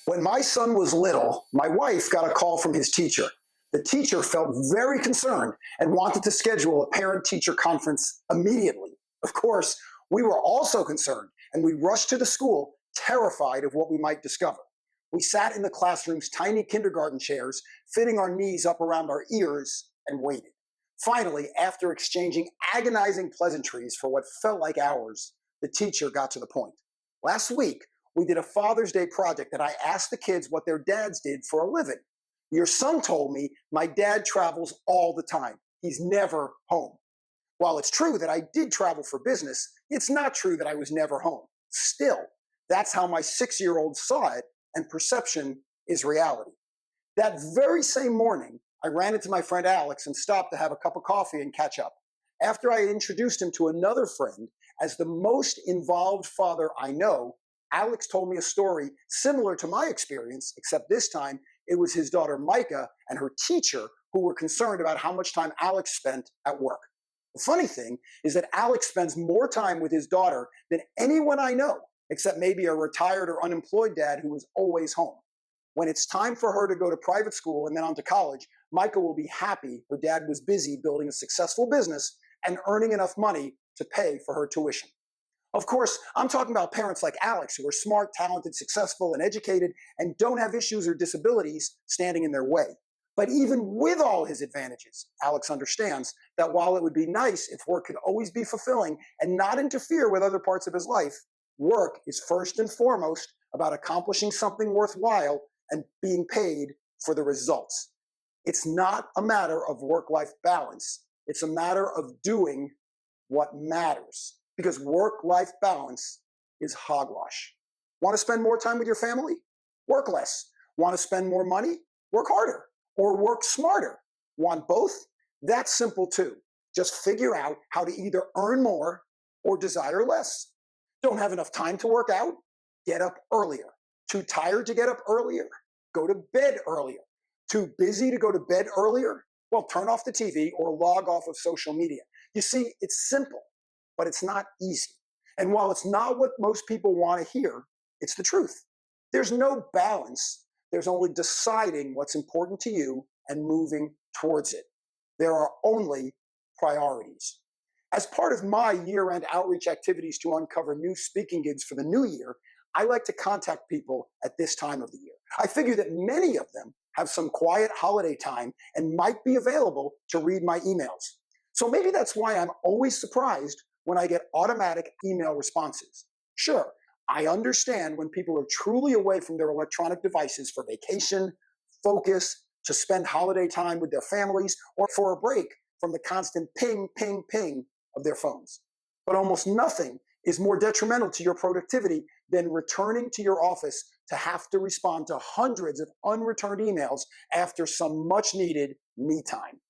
When my son was little, my wife got a call from his teacher. The teacher felt very concerned and wanted to schedule a parent-teacher conference immediately. Of course, we were also concerned, and we rushed to the school, terrified of what we might discover. We sat in the classroom's tiny kindergarten chairs, fitting our knees up around our ears, and waited. Finally, after exchanging agonizing pleasantries for what felt like hours, the teacher got to the point. Last week, we did a Father's Day project that I asked the kids what their dads did for a living. Your son told me my dad travels all the time. He's never home. While it's true that I did travel for business, it's not true that I was never home. Still, that's how my 6-year-old saw it, and perception is reality. That very same morning, I ran into my friend Alex and stopped to have a cup of coffee and catch up. After I introduced him to another friend as the most involved father I know, Alex told me a story similar to my experience, except this time it was his daughter Micah and her teacher who were concerned about how much time Alex spent at work. The funny thing is that Alex spends more time with his daughter than anyone I know, except maybe a retired or unemployed dad who is always home. When it's time for her to go to private school and then on to college, Micah will be happy her dad was busy building a successful business and earning enough money to pay for her tuition. Of course, I'm talking about parents like Alex who are smart, talented, successful, and educated and don't have issues or disabilities standing in their way. But even with all his advantages, Alex understands that while it would be nice if work could always be fulfilling and not interfere with other parts of his life, work is first and foremost about accomplishing something worthwhile and being paid for the results. It's not a matter of work-life balance. It's a matter of doing what matters. Because work-life balance is hogwash. Want to spend more time with your family? Work less. Want to spend more money? Work harder. Or work smarter. Want both? That's simple too. Just figure out how to either earn more or desire less. Don't have enough time to work out? Get up earlier. Too tired to get up earlier? Go to bed earlier. Too busy to go to bed earlier? Well, turn off the TV or log off of social media. You see, it's simple, but it's not easy. And while it's not what most people want to hear, it's the truth. There's no balance. There's only deciding what's important to you and moving towards it. There are only priorities. As part of my year-end outreach activities to uncover new speaking gigs for the new year, I like to contact people at this time of the year. I figure that many of them have some quiet holiday time and might be available to read my emails. So maybe that's why I'm always surprised when I get automatic email responses. Sure, I understand when people are truly away from their electronic devices for vacation, focus, to spend holiday time with their families, or for a break from the constant ping, ping, ping of their phones. But almost nothing is more detrimental to your productivity than returning to your office to have to respond to hundreds of unreturned emails after some much-needed me time.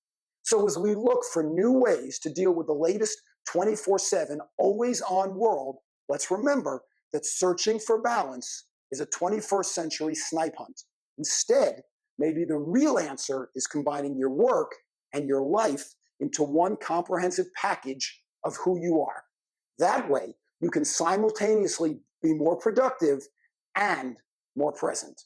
So as we look for new ways to deal with the latest 24/7, always-on world, let's remember that searching for balance is a 21st century snipe hunt. Instead, maybe the real answer is combining your work and your life into one comprehensive package of who you are. That way, you can simultaneously be more productive and more present.